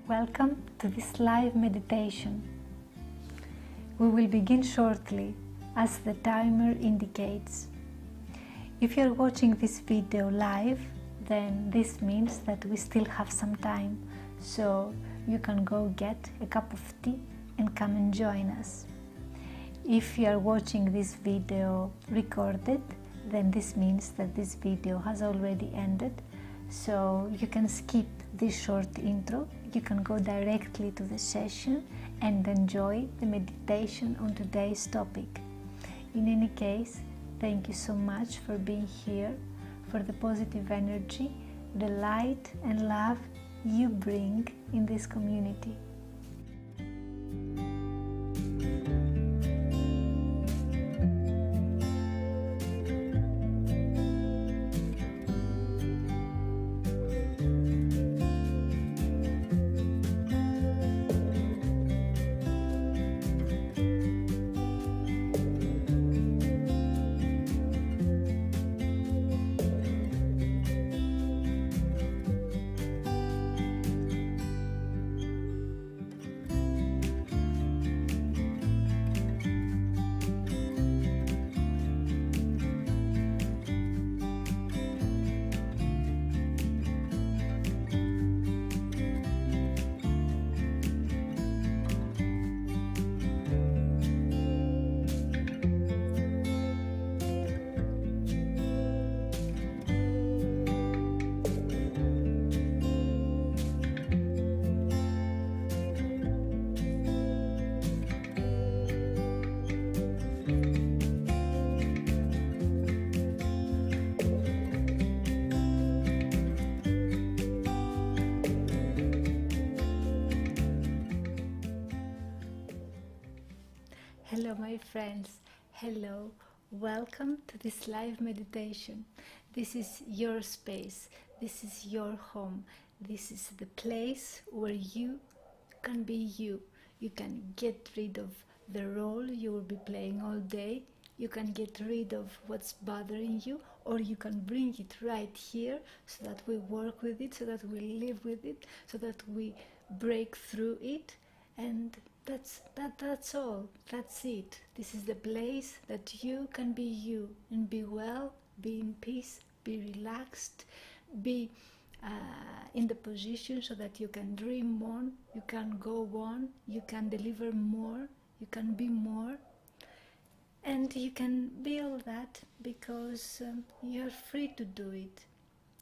Welcome to this live meditation. We will begin shortly as the timer indicates. If you are watching this video live, then this means that we still have some time, so you can go get a cup of tea and come and join us. If you are watching this video recorded, then this means that this video has already ended, so you can skip this short intro. You can go directly to the session and enjoy the meditation on today's topic. In any case, thank you so much for being here, for the positive energy, the light and love you bring in this community. Hello my friends, hello, welcome to this live meditation. This is your space, this is your home, this is the place where you can be you. You can get rid of the role you will be playing all day, you can get rid of what's bothering you, or you can bring it right here so that we work with it, so that we live with it, so that we break through it. And that's all. That's it. This is the place that you can be you and be well, be in peace, be relaxed, be in the position so that you can dream on, you can go on, you can deliver more, you can be more, and you can be all that because you're free to do it.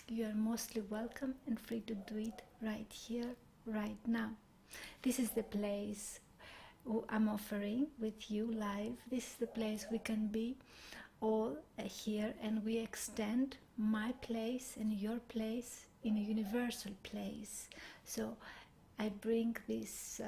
You are mostly welcome and free to do it right here, right now. This is the place I'm offering with you live. This is the place we can be all here, and we extend my place and your place in a universal place. So I bring this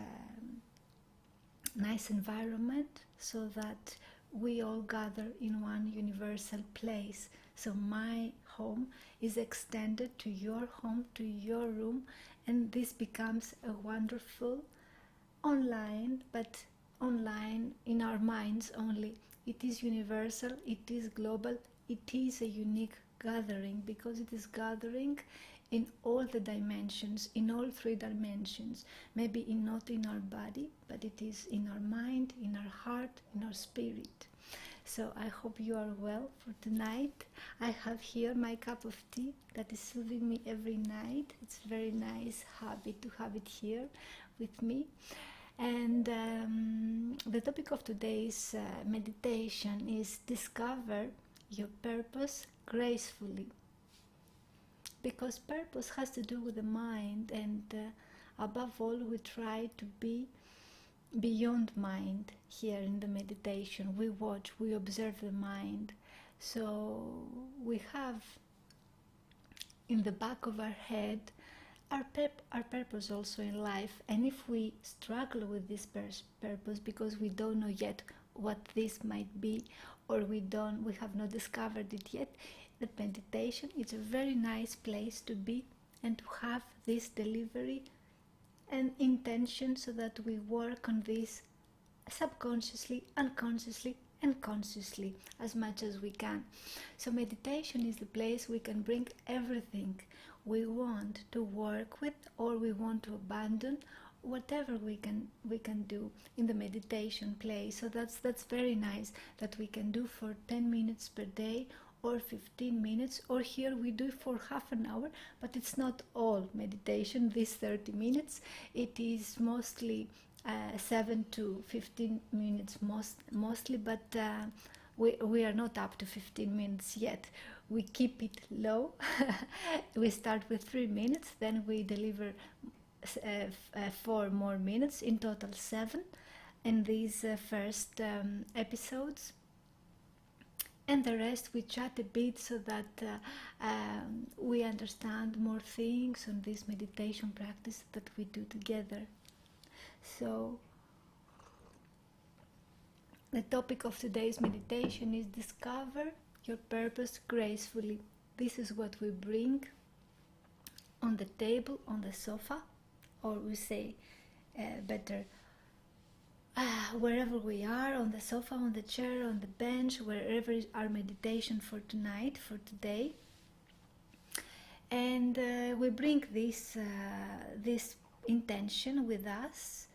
nice environment so that we all gather in one universal place. So my home is extended to your home, to your room, and this becomes a wonderful online, but online in our minds only. It is universal, it is global, it is a unique gathering because it is gathering in all the dimensions, in all three dimensions, maybe not in our body, but it is in our mind, in our heart, in our spirit. So I hope you are well for tonight. I have here my cup of tea that is soothing me every night. It's a very nice habit to have it here with me. And the topic of today's meditation is discover your purpose gracefully. Because purpose has to do with the mind, and above all we try to be beyond mind here in the meditation. We watch, we observe the mind. So we have in the back of our head our purpose also in life, and if we struggle with this purpose because we don't know yet what this might be, or we have not discovered it yet, the meditation is a very nice place to be and to have this delivery and intention so that we work on this subconsciously, unconsciously and consciously as much as we can. So meditation is the place we can bring everything. we want to work with or we want to abandon, whatever we can do in the meditation place. So that's very nice that we can do for 10 minutes per day or 15 minutes, or here we do for half an hour, but it's not all meditation, this 30 minutes. It is mostly 7 to 15 minutes mostly, but we are not up to 15 minutes yet. We keep it low. We start with 3 minutes, then we deliver 4 more minutes, in total 7 in these first episodes, and the rest we chat a bit so that we understand more things on this meditation practice that we do together. So the topic of today's meditation is discover your purpose gracefully. This is what we bring on the table, on the sofa, or we say better, wherever we are, on the sofa, on the chair, on the bench, wherever is our meditation for tonight, for today. And we bring this intention with us,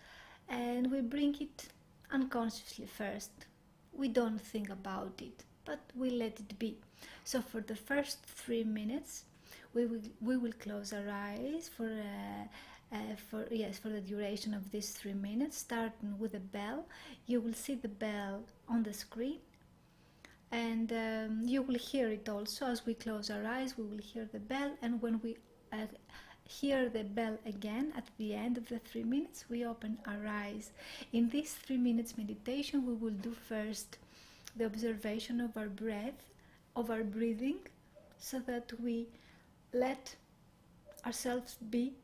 and we bring it unconsciously first. We don't think about it, but we let it be. So for the first 3 minutes, we will close our eyes for the duration of these 3 minutes, starting with a bell. You will see the bell on the screen, and you will hear it also. As we close our eyes, we will hear the bell, and when we hear the bell again at the end of the 3 minutes, we open our eyes. In this 3 minutes meditation, we will do first the observation of our breath, of our breathing, so that we let ourselves be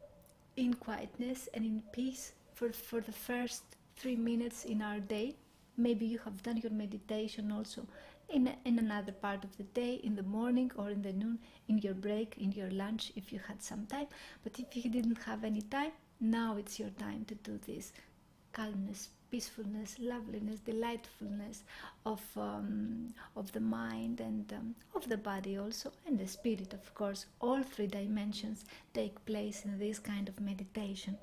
in quietness and in peace for the first 3 minutes in our day. Maybe you have done your meditation also in another part of the day, in the morning or in the noon, in your break, in your lunch, if you had some time. But if you didn't have any time, now it's your time to do this. Calmness, peacefulness, loveliness, delightfulness of the mind and of the body also, and the spirit, of course. All 3 dimensions take place in this kind of meditation.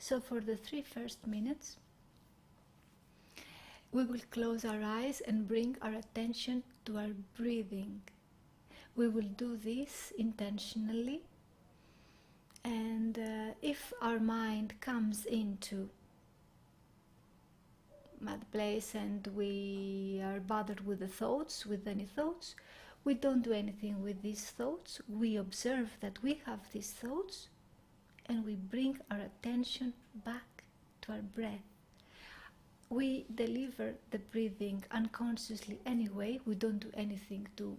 So for the 3 first minutes, we will close our eyes and bring our attention to our breathing. We will do this intentionally, and if our mind comes into that place and we are bothered with the thoughts, with any thoughts, we don't do anything with these thoughts. We observe that we have these thoughts, and we bring our attention back to our breath. We deliver the breathing unconsciously anyway. We don't do anything to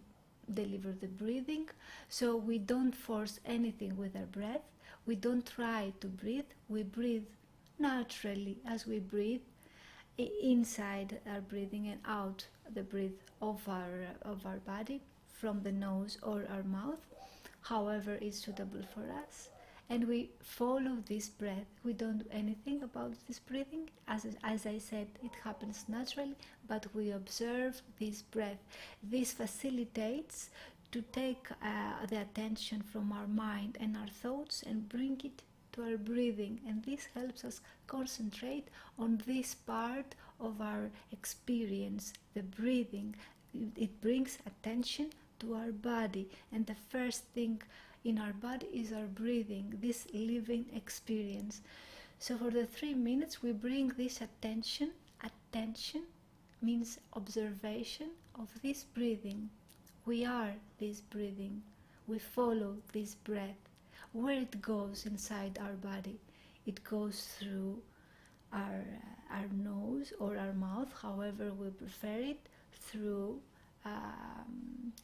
deliver the breathing, so we don't force anything with our breath. We don't try to breathe. We breathe naturally as we breathe, inside our breathing and out the breath of our body, from the nose or our mouth, however is suitable for us. And we follow this breath. We don't do anything about this breathing. As I said, it happens naturally, but we observe this breath. This facilitates to take the attention from our mind and our thoughts and bring it to our breathing, and this helps us concentrate on this part of our experience, the breathing. It brings attention to our body, and the first thing in our body is our breathing, this living experience. So for the 3 minutes we bring this attention. Attention means observation of this breathing. We are this breathing. We follow this breath. Where it goes inside our body, it goes through our nose or our mouth, however we prefer it, through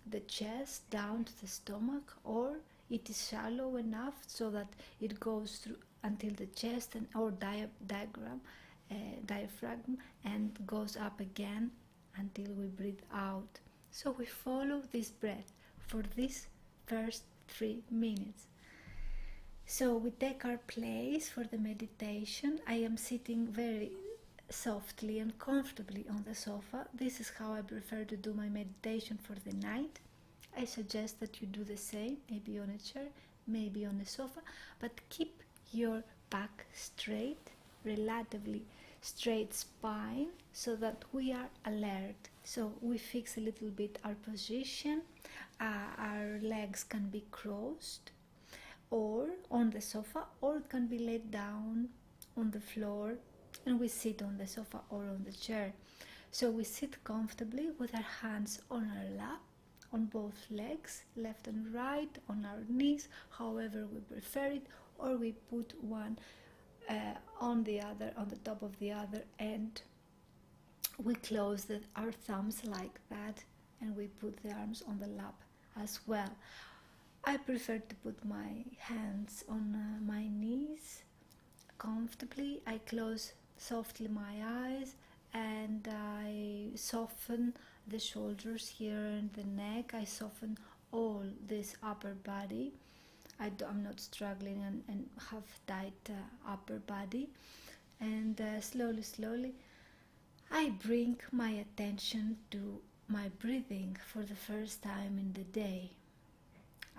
the chest down to the stomach, or it is shallow enough so that it goes through until the chest or diaphragm and goes up again until we breathe out. So we follow this breath for these first 3 minutes. So we take our place for the meditation. I am sitting very softly and comfortably on the sofa. This is how I prefer to do my meditation for the night. I suggest that you do the same, maybe on a chair, maybe on the sofa, but keep your back straight, relatively straight spine, so that we are alert. So we fix a little bit our position. Our legs can be crossed or on the sofa, or it can be laid down on the floor, and we sit on the sofa or on the chair. So we sit comfortably with our hands on our lap, on both legs, left and right, on our knees, however we prefer it, or we put one on the other, on the top of the other, and we close our thumbs like that, and we put the arms on the lap as well. I prefer to put my hands on my knees comfortably. I close softly my eyes and I soften the shoulders here and the neck. I soften all this upper body. I'm not struggling and have tight upper body. And slowly I bring my attention to my breathing for the first time in the day,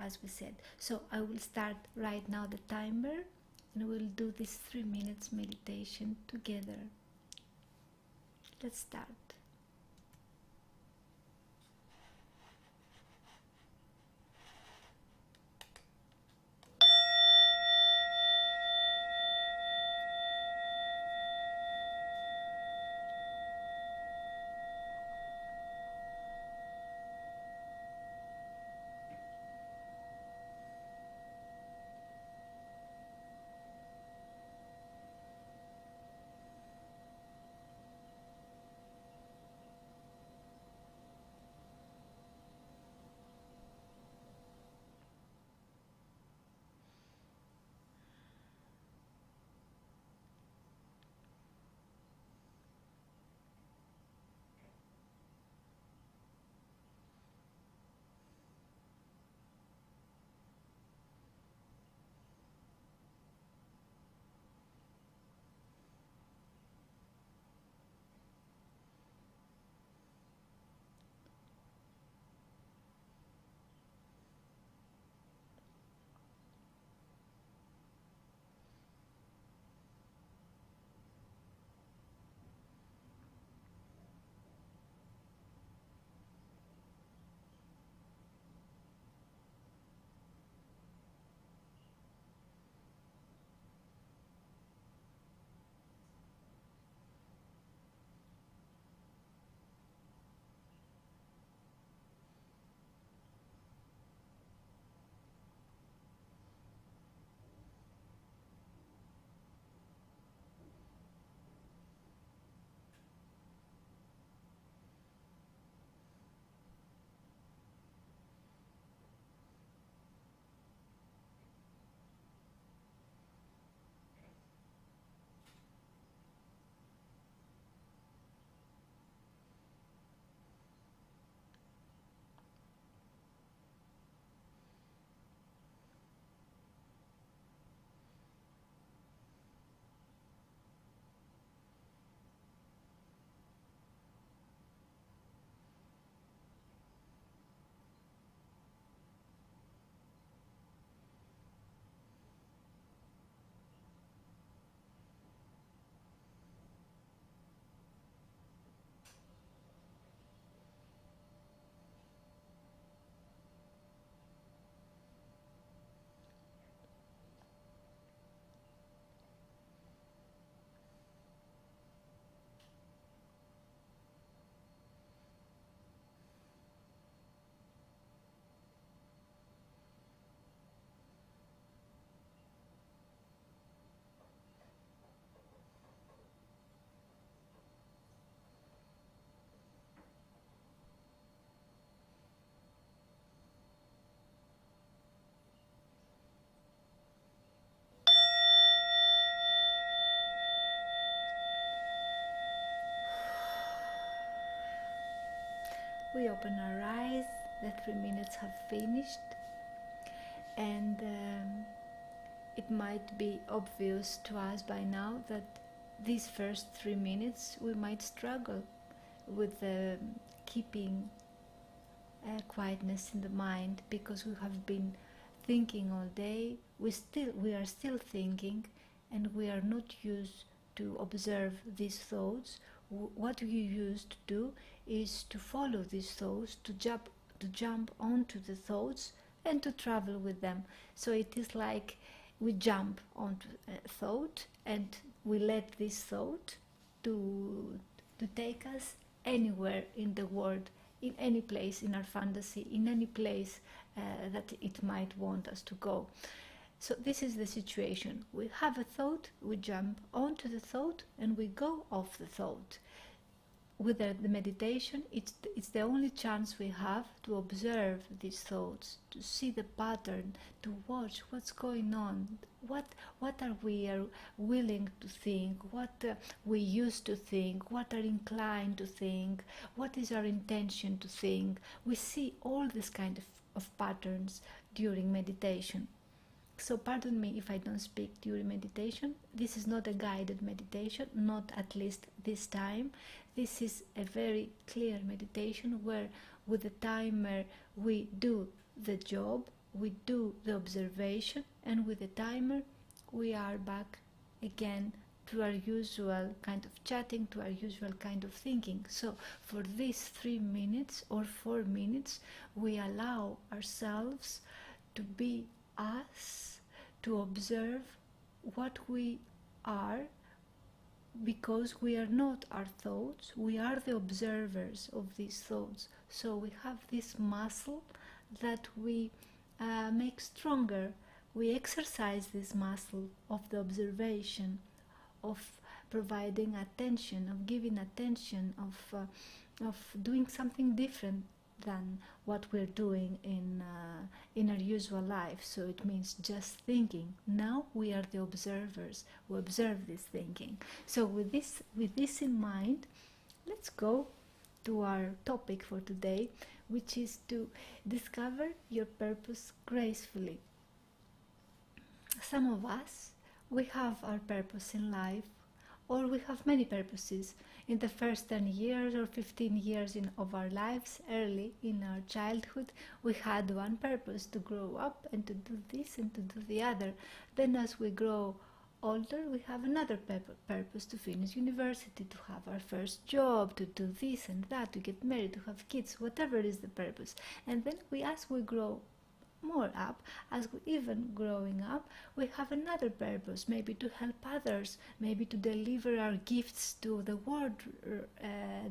as we said. So I will start right now the timer, and we'll do this 3 minutes meditation together. Let's start. We open our eyes, the 3 minutes have finished, and it might be obvious to us by now that these first 3 minutes we might struggle with keeping quietness in the mind, because we have been thinking all day, we are still thinking, and we are not used to observe these thoughts. What we used to do is to follow these thoughts, to jump onto the thoughts and to travel with them. So it is like we jump onto a thought and we let this thought to take us anywhere in the world, in any place in our fantasy, in any place that it might want us to go. So this is the situation. We have a thought, we jump onto the thought, and we go off the thought. With the meditation, it's the only chance we have to observe these thoughts, to see the pattern, to watch what's going on, what are we willing to think, what we used to think, what are inclined to think, what is our intention to think. We see all this kind of patterns during meditation. So pardon me if I don't speak during meditation. This is not a guided meditation, not at least this time. This is a very clear meditation where with the timer we do the job, we do the observation, and with the timer we are back again to our usual kind of chatting, to our usual kind of thinking. So for these 3 minutes or 4 minutes, we allow ourselves to be us, to observe what we are, because we are not our thoughts, we are the observers of these thoughts. So we have this muscle that we make stronger. We exercise this muscle of the observation, of providing attention, of giving attention, of doing something different than what we're doing in our usual life. So it means just thinking. Now we are the observers who observe this thinking. So with this in mind, let's go to our topic for today, which is to discover your purpose gracefully. Some of us, we have our purpose in life, or we have many purposes. In the first 10 years or 15 years of our lives, early in our childhood, we had one purpose: to grow up and to do this and to do the other. Then as we grow older, we have another purpose: to finish university, to have our first job, to do this and that, to get married, to have kids, whatever is the purpose. And then as we grow more up, as we even growing up, we have another purpose, maybe to help others, maybe to deliver our gifts to the world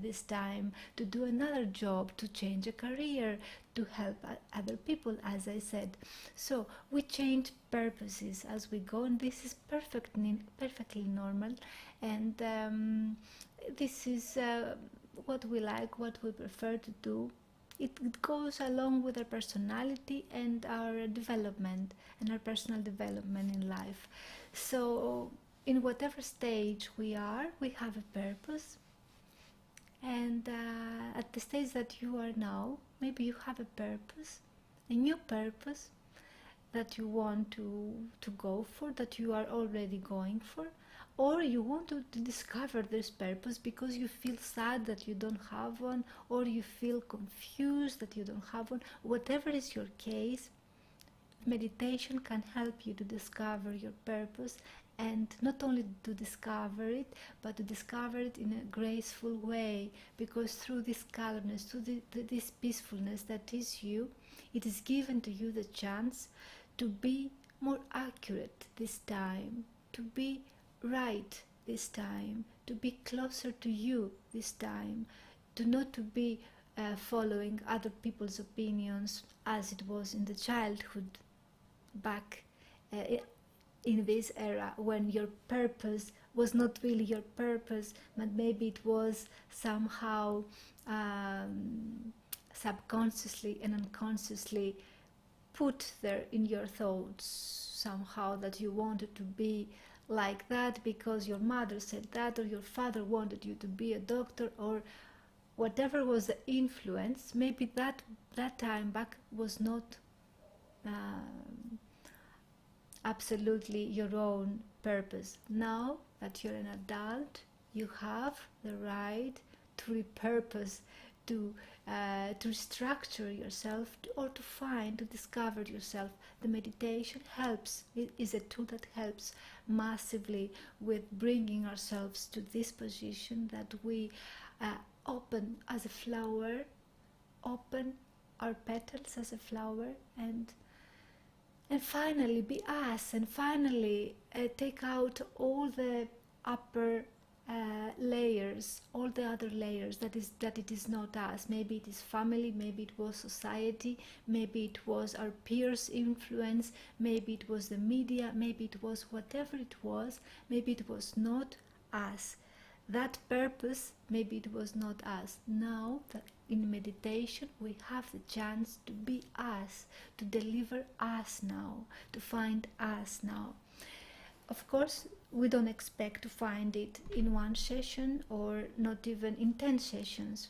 this time, to do another job, to change a career, to help other people, as I said. So we change purposes as we go, and this is perfectly normal, and this is what we like, what we prefer to do. It goes along with our personality and our development and our personal development in life. So in whatever stage we are, we have a purpose. And at the stage that you are now, maybe you have a purpose, a new purpose that you want to go for, that you are already going for. Or you want to discover this purpose because you feel sad that you don't have one, or you feel confused that you don't have one. Whatever is your case, meditation can help you to discover your purpose, and not only to discover it, but to discover it in a graceful way, because through this calmness, through this peacefulness that is you, it is given to you the chance to be more accurate this time, to be right this time, to be closer to you this time, to not to be following other people's opinions as it was in the childhood, back in this era when your purpose was not really your purpose, but maybe it was somehow subconsciously and unconsciously put there in your thoughts somehow, that you wanted to be like that because your mother said that, or your father wanted you to be a doctor, or whatever was the influence. Maybe that time back was not absolutely your own purpose. Now that you're an adult, you have the right to repurpose to structure yourself, or to discover yourself. The meditation helps. It is a tool that helps massively with bringing ourselves to this position that we open as a flower, open our petals as a flower, and finally be us, and finally take out all the upper layers, all the other layers that it is not us. Maybe it is family, maybe it was society, maybe it was our peers' influence, maybe it was the media, maybe it was whatever it was, maybe it was not us. That purpose, maybe it was not us. Now that in meditation we have the chance to be us, to deliver us now, to find us now. Of course, we don't expect to find it in one session, or not even in 10 sessions.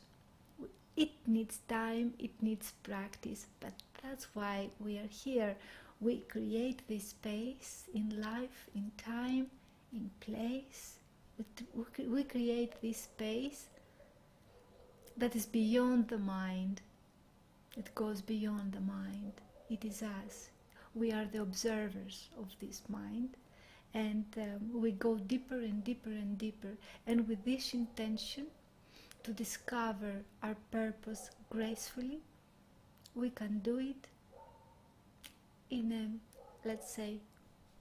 It needs time, it needs practice, but that's why we are here. We create this space in life, in time, in place. We create this space that is beyond the mind. It goes beyond the mind. It is us. We are the observers of this mind. And we go deeper and deeper and deeper, and with this intention to discover our purpose gracefully, we can do it in a, let's say,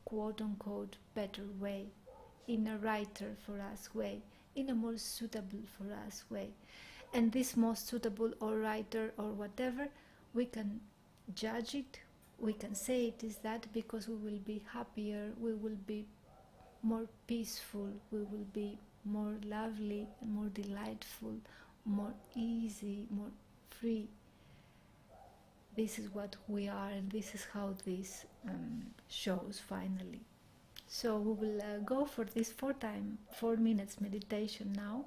quote-unquote better way, in a righter for us way, in a more suitable for us way. And this most suitable or righter or whatever, we can judge it. We can say it is that because we will be happier, we will be more peaceful, we will be more lovely, more delightful, more easy, more free. This is what we are, and this is how this shows finally. So we will go for this 4 minutes meditation now.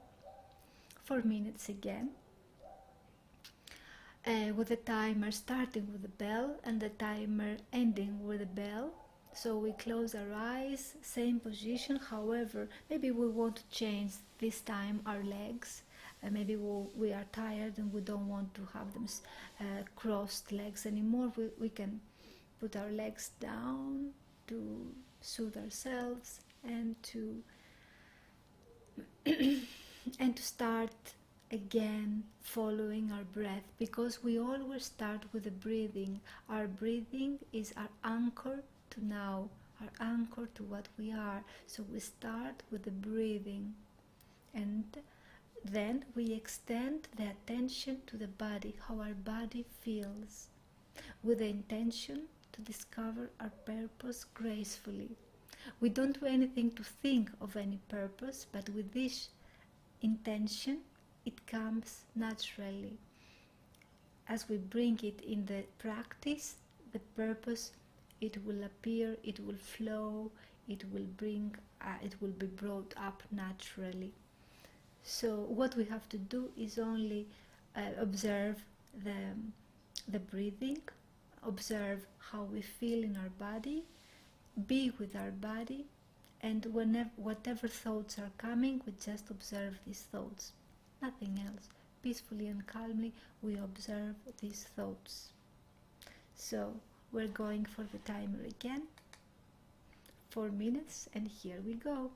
4 minutes again. With the timer starting with the bell and the timer ending with the bell. So we close our eyes, same position. However, maybe we want to change this time our legs. Maybe we are tired and we don't want to have them crossed legs anymore. We can put our legs down to soothe ourselves and to and to start again following our breath, because we always start with the breathing. Our breathing is our anchor to now, our anchor to what we are. So we start with the breathing, and then we extend the attention to the body, how our body feels, with the intention to discover our purpose gracefully. We don't do anything to think of any purpose, but with this intention it comes naturally. As we bring it in the practice, the purpose, it will appear, it will flow, it will be brought up naturally. So what we have to do is only observe the breathing, observe how we feel in our body, be with our body, and whatever thoughts are coming, we just observe these thoughts, nothing else. Peacefully and calmly we observe these thoughts. So we're going for the timer again, 4 minutes, and here we go.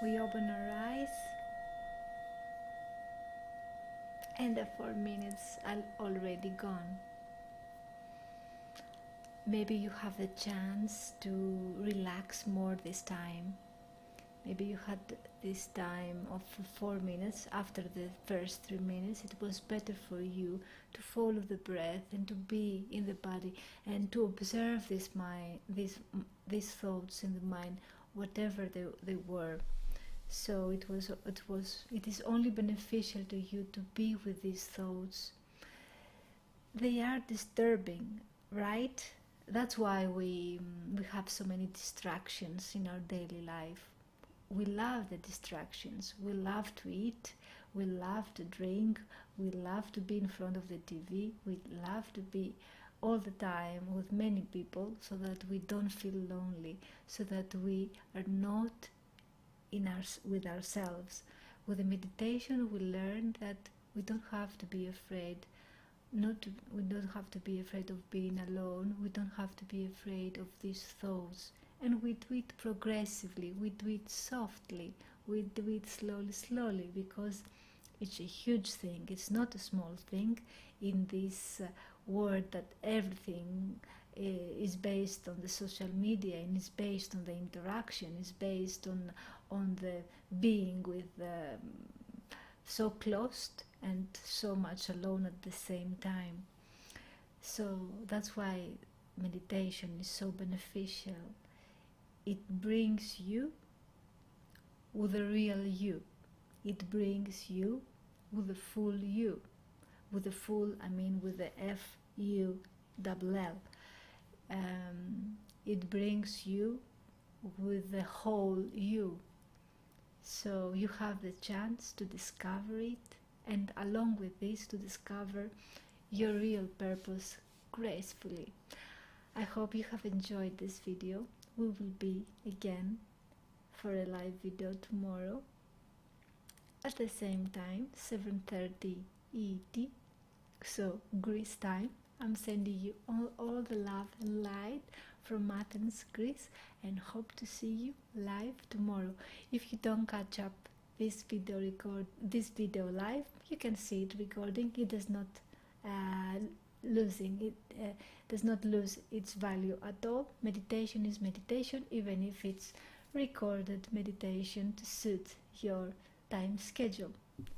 We open our eyes, and the 4 minutes are already gone. Maybe you have the chance to relax more this time. Maybe you had this time of 4 minutes. After the first 3 minutes, it was better for you to follow the breath and to be in the body and to observe these thoughts in the mind, whatever they were. So it is only beneficial to you to be with these thoughts. They are disturbing, right? That's why we have so many distractions in our daily life. We love the distractions. We love to eat, we love to drink, we love to be in front of the TV, we love to be all the time with many people so that we don't feel lonely, so that we are not with ourselves. With the meditation we learn that we don't have to be afraid. We don't have to be afraid of being alone. We don't have to be afraid of these thoughts. And we do it progressively, we do it softly, we do it slowly, because it's a huge thing. It's not a small thing in this world that everything is based on the social media, and is based on the interaction, is based on the being with so close and so much alone at the same time. So that's why meditation is so beneficial. It brings you with the real you. It brings you with the full you. With the full, I mean with the FULL. It brings you with the whole you. So you have the chance to discover it, and along with this to discover your real purpose gracefully. I hope you have enjoyed this video. We will be again for a live video tomorrow at the same time, 7:30 ET, so Greece time. I'm sending you all the love and light from Athens, Greece, and hope to see you live tomorrow. If you don't catch up this video live, you can see it recording. It does not does not lose its value at all. Meditation is meditation, even if it's recorded meditation to suit your time schedule.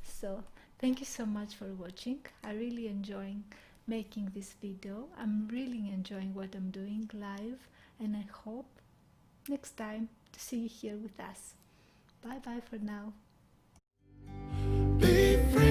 So thank you so much for watching. I really enjoying making this video. I'm really enjoying what I'm doing live, and I hope next time to see you here with us. Bye bye for now. Be free.